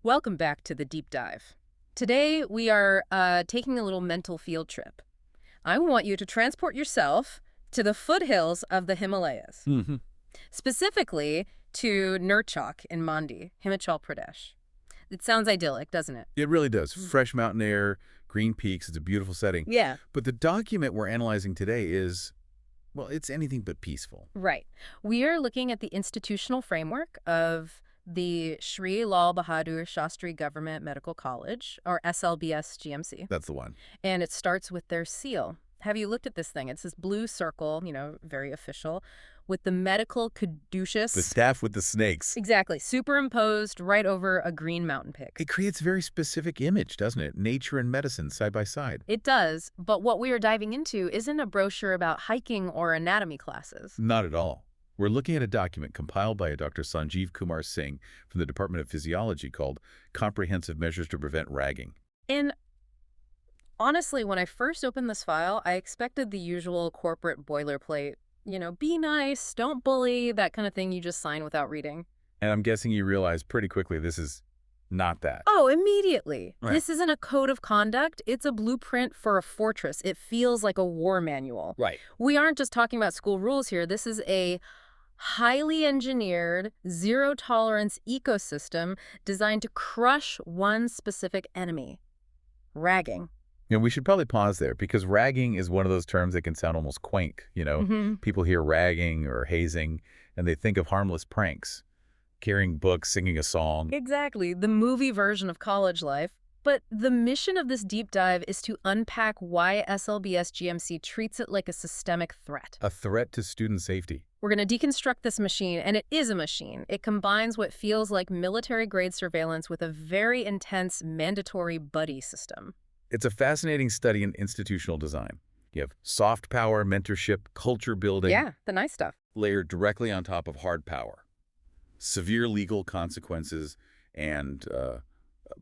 Welcome back to the deep dive. Today, we are taking a little mental field trip. I want you to transport yourself to the foothills of the Himalayas, hmm specifically to Nurchak in Mandi, Himachal Pradesh. It sounds idyllic, doesn't it? It really does. Fresh mountain air, green peaks. It's a beautiful setting. Yeah. But the document we're analyzing today is, well, it's anything but peaceful. Right. We are looking at the institutional framework of the Sri Lal Bahadur Shastri Government Medical College, or SLBS GMC. That's the one. And it starts with their seal. Have you looked at this thing? It's this blue circle, very official, with the medical The caduceus. staff with the snakes. Exactly, superimposed right over a green mountain peak. It creates a very specific image, doesn't it? Nature and medicine side by side. It does, but what we are diving into isn't a brochure about hiking or anatomy classes. Not at all. We're looking at a document compiled by a Dr. Sanjeev Kumar Singh from the Department of Physiology called Comprehensive Measures to Prevent Ragging. And honestly, when I first opened this file, I expected the usual corporate boilerplate, be nice, don't bully, that kind of thing you just sign without reading. And I'm guessing you realize pretty quickly this is not that. Oh, immediately. Right. This isn't a code of conduct. It's a blueprint for a fortress. It feels like a war manual. Right. We aren't just talking about school rules here. This is a highly engineered, zero-tolerance ecosystem designed to crush one specific enemy: ragging. We should probably pause there because ragging is one of those terms that can sound almost quaint. People hear ragging or hazing and they think of harmless pranks, carrying books, singing a song. Exactly, the movie version of college life. But the mission of this deep dive is to unpack why SLBS GMC treats it like a systemic threat. A threat to student safety. We're going to deconstruct this machine, and it is a machine. It combines what feels like military-grade surveillance with a very intense mandatory buddy system. It's a fascinating study in institutional design. You have soft power, mentorship, culture building, Yeah, the nice stuff. layered directly on top of hard power. Severe legal consequences and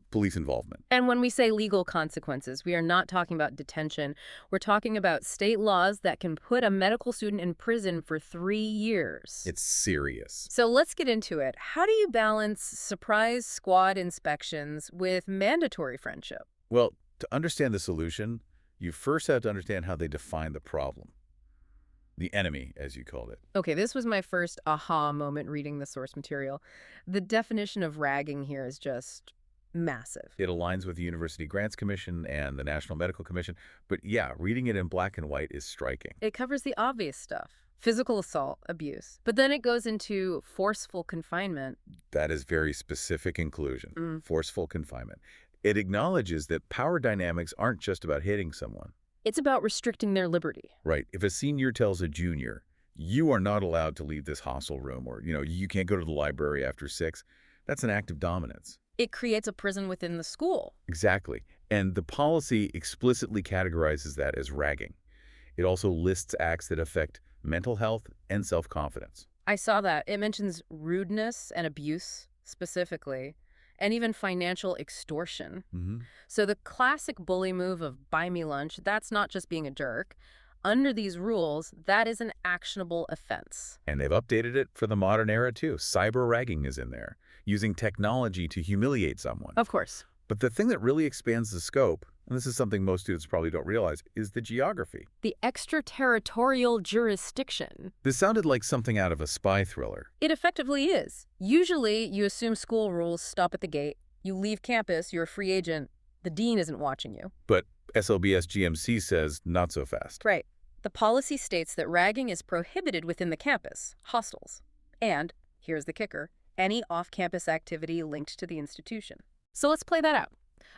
police involvement. And when we say legal consequences, we are not talking about detention. We're talking about state laws that can put a medical student in prison for 3 years. It's serious. So let's get into it. How do you balance surprise squad inspections with mandatory friendship? Well, to understand the solution, you first have to understand how they define the problem. The enemy, as you called it. Okay, this was my first aha moment reading the source material. The definition of ragging here is just massive. It aligns with the University Grants Commission and the National Medical Commission. But yeah, reading it in black and white is striking. It covers the obvious stuff: physical assault, abuse. But then it goes into forceful confinement. That is very specific inclusion. Mm. Forceful confinement. It acknowledges that power dynamics aren't just about hitting someone. It's about restricting their liberty. Right. If a senior tells a junior, you are not allowed to leave this hostel room, or, you can't go to the library after 6, that's an act of dominance. It creates a prison within the school. Exactly. And the policy explicitly categorizes that as ragging. It also lists acts that affect mental health and self-confidence. I saw that. It mentions rudeness and abuse specifically, and even financial extortion. So the classic bully move of buy me lunch, that's not just being a jerk. Under these rules, that is an actionable offense. And they've updated it for the modern era, too. Cyber ragging is in there, using technology to humiliate someone. Of course. But the thing that really expands the scope, and this is something most students probably don't realize, is the geography. The extraterritorial jurisdiction. This sounded like something out of a spy thriller. It effectively is. Usually, you assume school rules stop at the gate. You leave campus, you're a free agent. The dean isn't watching you. But SLBS GMC says not so fast. Right. The policy states that ragging is prohibited within the campus, hostels, and, here's the kicker, any off-campus activity linked to the institution. So let's play that out.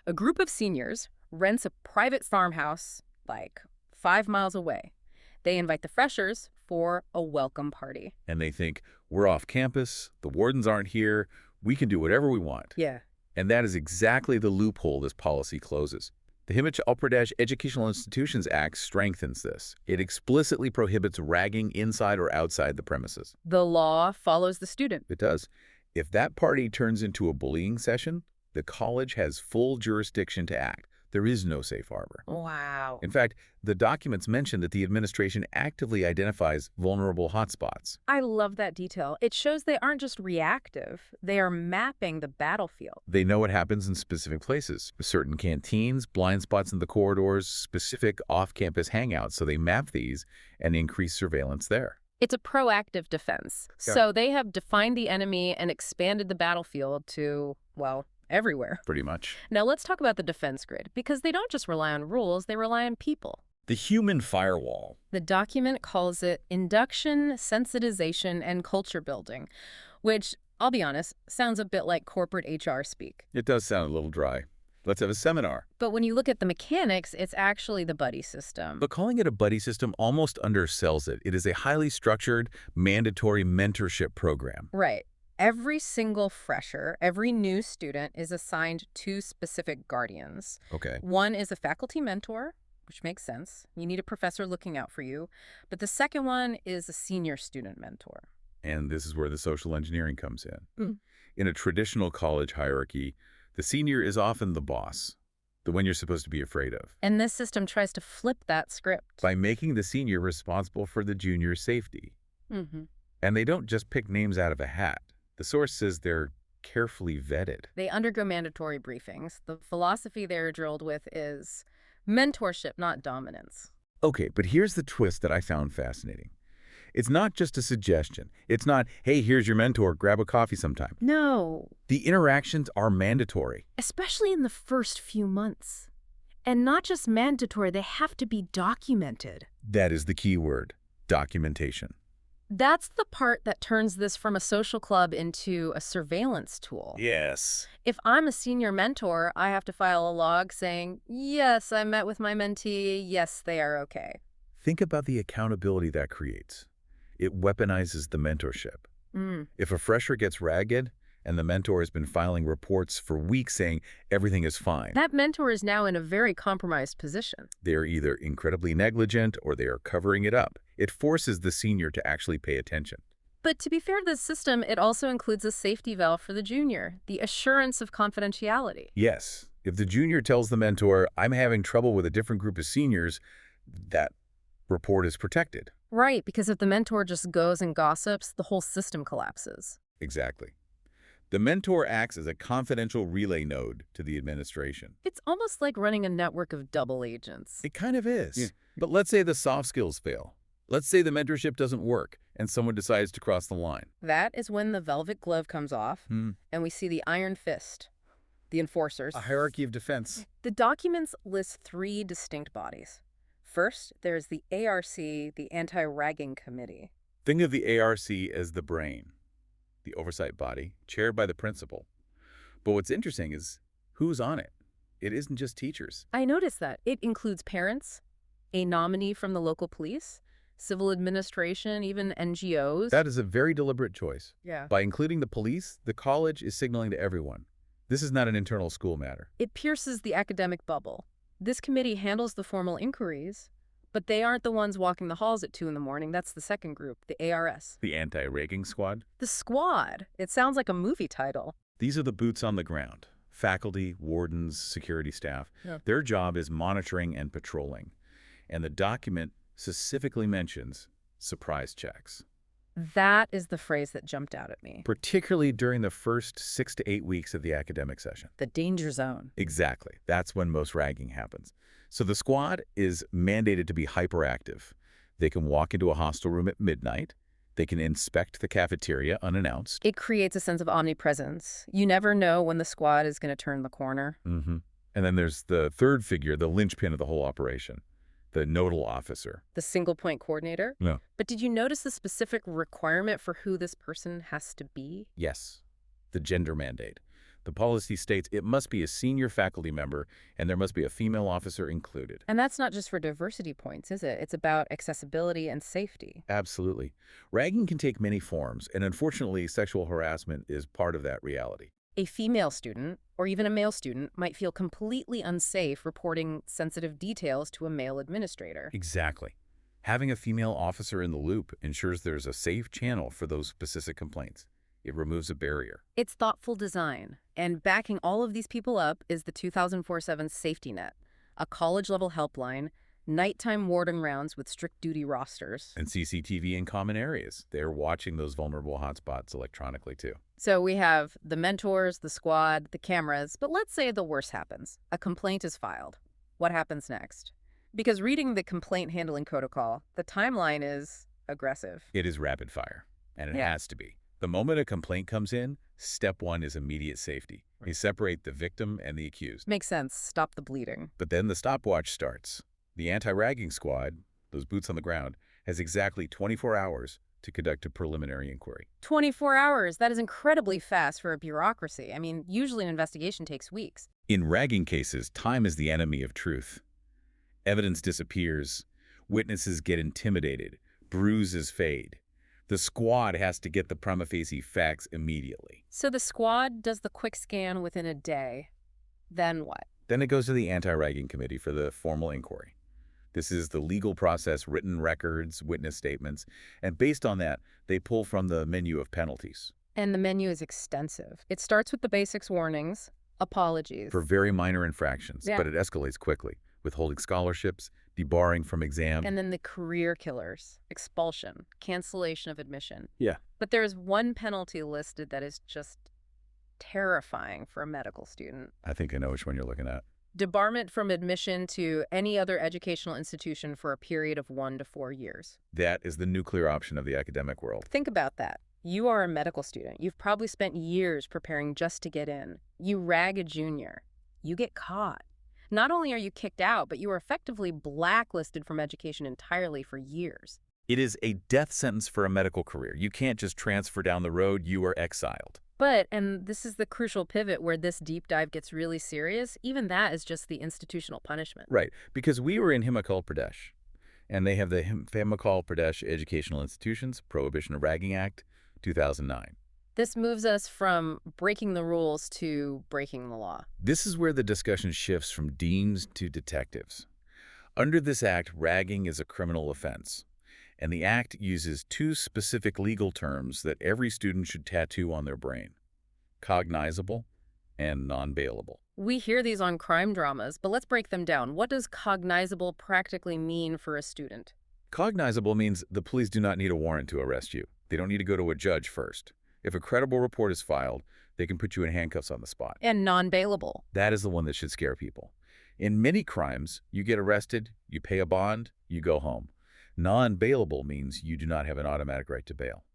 A group of seniors rents a private farmhouse like 5 miles away. They invite the freshers for a welcome party. And they think, we're off campus, the wardens aren't here, we can do whatever we want. Yeah. And that is exactly the loophole this policy closes. The Himachal Pradesh Educational Institutions Act strengthens this. It explicitly prohibits ragging inside or outside the premises. The law follows the student. It does. If that party turns into a bullying session, the college has full jurisdiction to act. There is no safe harbor. Wow. In fact, the documents mention that the administration actively identifies vulnerable hotspots. I love that detail. It shows they aren't just reactive, they are mapping the battlefield. They know what happens in specific places, certain canteens, blind spots in the corridors, specific off-campus hangouts, so they map these and increase surveillance there. It's a proactive defense. Yeah. So they have defined the enemy and expanded the battlefield to, well, everywhere. Pretty much. Now let's talk about the defense grid, because they don't just rely on rules, they rely on people. The human firewall. The document calls it induction, sensitization, and culture building, which, I'll be honest, sounds a bit like corporate HR speak. It does sound a little dry. Let's have a seminar. But when you look at the mechanics, it's actually the buddy system. But calling it a buddy system almost undersells it. It is a highly structured, mandatory mentorship program. Right. Every single fresher, every new student is assigned 2 specific guardians. Okay. One is a faculty mentor, which makes sense. You need a professor looking out for you. But the second one is a senior student mentor. And this is where the social engineering comes in. Mm. In a traditional college hierarchy, the senior is often the boss, the one you're supposed to be afraid of, And this system tries to flip that script. by making the senior responsible for the junior's safety. Mm-hmm. And they don't just pick names out of a hat. The source says they're carefully vetted. They undergo mandatory briefings. The philosophy they're drilled with is mentorship, not dominance. Okay, but here's the twist that I found fascinating. It's not just a suggestion. It's not, hey, here's your mentor, grab a coffee sometime. No, The interactions are mandatory. especially in the first few months. And not just mandatory, they have to be documented. That is the key word, documentation. That's the part that turns this from a social club into a surveillance tool. Yes. If I'm a senior mentor, I have to file a log saying, yes, I met with my mentee, yes, they are okay. Think about the accountability that creates. It weaponizes the mentorship. Mm. If a fresher gets ragged and the mentor has been filing reports for weeks saying everything is fine, That mentor is now in a very compromised position. they are either incredibly negligent or they are covering it up. It forces the senior to actually pay attention. But to be fair to the system, it also includes a safety valve for the junior, the assurance of confidentiality. Yes, if the junior tells the mentor, I'm having trouble with a different group of seniors, that report is protected. Right, because if the mentor just goes and gossips, the whole system collapses. Exactly. The mentor acts as a confidential relay node to the administration. It's almost like running a network of double agents. It kind of is. But let's say the soft skills fail. Let's say the mentorship doesn't work and someone decides to cross the line. That is when the velvet glove comes off and we see the iron fist, the enforcers. A hierarchy of defense. The documents list 3 distinct bodies. First, there's the ARC, the Anti-Ragging Committee. Think of the ARC as the brain, the oversight body, chaired by the principal. But what's interesting is who's on it. It isn't just teachers. I noticed that. It includes parents, a nominee from the local police, civil administration, even NGOs. That is a very deliberate choice. Yeah. By including the police, the college is signaling to everyone. This is not an internal school matter. It pierces the academic bubble. This committee handles the formal inquiries, but they aren't the ones walking the halls at 2 in the morning. That's the second group, the ARS. The anti-ragging squad? The squad. It sounds like a movie title. These are the boots on the ground. Faculty, wardens, security staff. Yeah. Their job is monitoring and patrolling. And the document specifically mentions surprise checks, That is the phrase that jumped out at me. particularly during the first 6 to 8 weeks of the academic session. The danger zone. Exactly. That's when most ragging happens. So the squad is mandated to be hyperactive. They can walk into a hostel room at midnight. They can inspect the cafeteria unannounced. It creates a sense of omnipresence. You never know when the squad is going to turn the corner. And then there's the third figure, the linchpin of the whole operation, the nodal officer. The single point coordinator. No. But did you notice the specific requirement for who this person has to be? Yes, the gender mandate. The policy states it must be a senior faculty member and there must be a female officer included. And that's not just for diversity points, is it? It's about accessibility and safety. Absolutely. Ragging can take many forms, and unfortunately, sexual harassment is part of that reality. A female student, or even a male student, might feel completely unsafe reporting sensitive details to a male administrator. Exactly. Having a female officer in the loop ensures there's a safe channel for those specific complaints. It removes a barrier. It's thoughtful design, and backing all of these people up is the 2004-7 safety net, a college-level helpline, nighttime warding rounds with strict duty rosters. And CCTV in common areas. They're watching those vulnerable hotspots electronically, too. So we have the mentors, the squad, the cameras, but let's say the worst happens. A complaint is filed. What happens next? Because reading the complaint handling protocol, the timeline is aggressive. It is rapid fire, and it Yeah. has to be. The moment a complaint comes in, step one is immediate safety. You separate the victim and the accused. Makes sense. Stop the bleeding. But then the stopwatch starts. The anti-ragging squad, those boots on the ground, has exactly 24 hours to conduct a preliminary inquiry. 24 hours. That is incredibly fast for a bureaucracy. I mean, usually an investigation takes weeks. In ragging cases, time is the enemy of truth. Evidence disappears, witnesses get intimidated, bruises fade. The squad has to get the prima facie facts immediately. So the squad does the quick scan within a day. Then what? Then it goes to the anti-ragging committee for the formal inquiry. This is the legal process, written records, witness statements, and based on that, they pull from the menu of penalties. And the menu is extensive. It starts with the basics warnings, apologies. For very minor infractions, Yeah. but it escalates quickly. Withholding scholarships, debarring from exam. And then the career killers, expulsion, cancellation of admission. Yeah. But there is one penalty listed that is just terrifying for a medical student. I think I know which one you're looking at. Debarment from admission to any other educational institution for a period of 1 to 4 years. That is the nuclear option of the academic world. Think about that. You are a medical student. You've probably spent years preparing just to get in. You rag a junior. You get caught. Not only are you kicked out, but you are effectively blacklisted from education entirely for years. It is a death sentence for a medical career. You can't just transfer down the road. You are exiled. But, and this is the crucial pivot where this deep dive gets really serious, even that is just the institutional punishment. Right, because we were in Himachal Pradesh, and they have the Himachal Pradesh Educational Institutions Prohibition of Ragging Act, 2009. This moves us from breaking the rules to breaking the law. This is where the discussion shifts from deans to detectives. Under this act, ragging is a criminal offense, and the act uses two specific legal terms that every student should tattoo on their brain: cognizable and non-bailable. We hear these on crime dramas, but let's break them down. What does cognizable practically mean for a student? Cognizable means the police do not need a warrant to arrest you. They don't need to go to a judge first. If a credible report is filed, they can put you in handcuffs on the spot. And non-bailable. That is the one that should scare people. In many crimes, you get arrested, you pay a bond, you go home. Non-bailable means you do not have an automatic right to bail.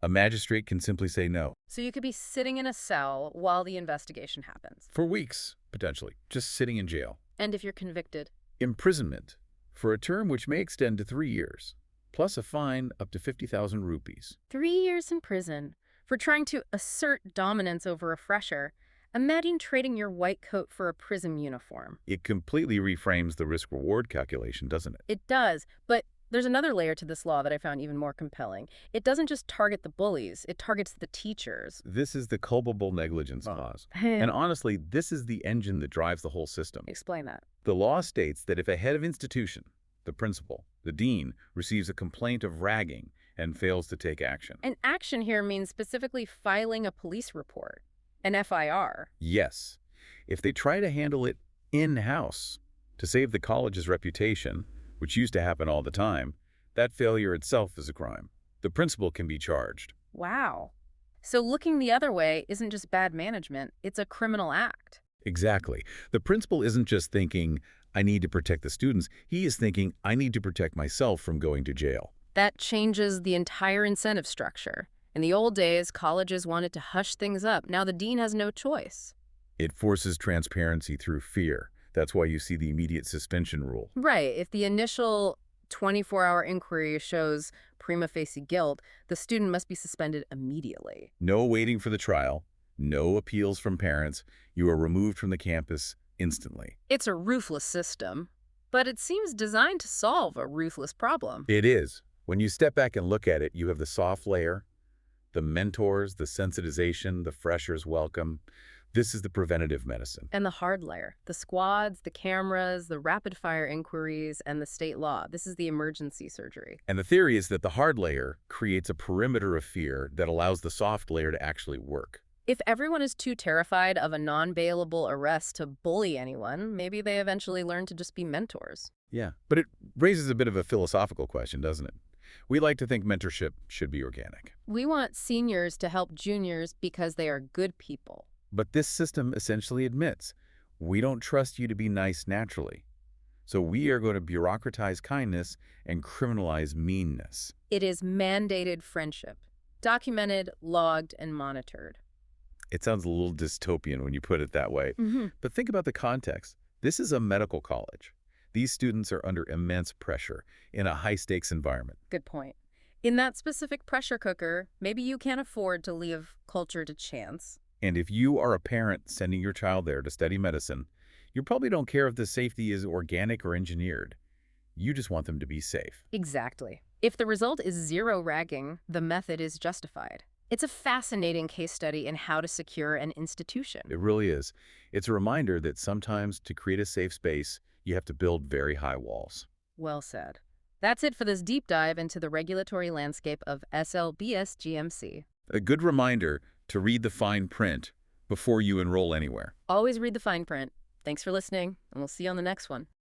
A magistrate can simply say no. So you could be sitting in a cell while the investigation happens. For weeks, potentially, just sitting in jail. And if you're convicted? Imprisonment for a term which may extend to 3 years, plus a fine up to 50,000 rupees. 3 years in prison for trying to assert dominance over a fresher. Imagine trading your white coat for a PRISM uniform. It completely reframes the risk-reward calculation, doesn't it? It does, but there's another layer to this law that I found even more compelling. It doesn't just target the bullies, it targets the teachers. This is the culpable negligence clause. And honestly, this is the engine that drives the whole system. Explain that. The law states that if a head of institution, the principal, the dean, receives a complaint of ragging and fails to take action. And action here means specifically filing a police report, an FIR. Yes. If they try to handle it in-house to save the college's reputation, which used to happen all the time, that failure itself is a crime. The principal can be charged. Wow. So looking the other way isn't just bad management, it's a criminal act. Exactly. The principal isn't just thinking, I need to protect the students. He is thinking, I need to protect myself from going to jail. That changes the entire incentive structure. In the old days, colleges wanted to hush things up. Now the dean has no choice. It forces transparency through fear. That's why you see the immediate suspension rule. Right. If the initial 24-hour inquiry shows prima facie guilt, the student must be suspended immediately. No waiting for the trial, no appeals from parents. You are removed from the campus instantly. It's a ruthless system, but it seems designed to solve a ruthless problem. It is. When you step back and look at it, you have the soft layer, the mentors, the sensitization, the freshers welcome. This is the preventative medicine. And the hard layer, the squads, the cameras, the rapid-fire inquiries, and the state law. This is the emergency surgery. And the theory is that the hard layer creates a perimeter of fear that allows the soft layer to actually work. If everyone is too terrified of a non-bailable arrest to bully anyone, maybe they eventually learn to just be mentors. Yeah. But it raises a bit of a philosophical question, doesn't it? We like to think mentorship should be organic. We want seniors to help juniors because they are good people. But this system essentially admits we don't trust you to be nice naturally. So we are going to bureaucratize kindness and criminalize meanness. It is mandated friendship, documented, logged, and monitored. It sounds a little dystopian when you put it that way. But think about the context. This is a medical college. These students are under immense pressure in a high-stakes environment. Good point. In that specific pressure cooker, maybe you can't afford to leave culture to chance. And if you are a parent sending your child there to study medicine, you probably don't care if the safety is organic or engineered. You just want them to be safe. Exactly. If the result is zero ragging, the method is justified. It's a fascinating case study in how to secure an institution. It really is. It's a reminder that sometimes to create a safe space, you have to build very high walls. Well said. That's it for this deep dive into the regulatory landscape of SLBS GMC. A good reminder to read the fine print before you enroll anywhere. Always read the fine print. Thanks for listening, and we'll see you on the next one.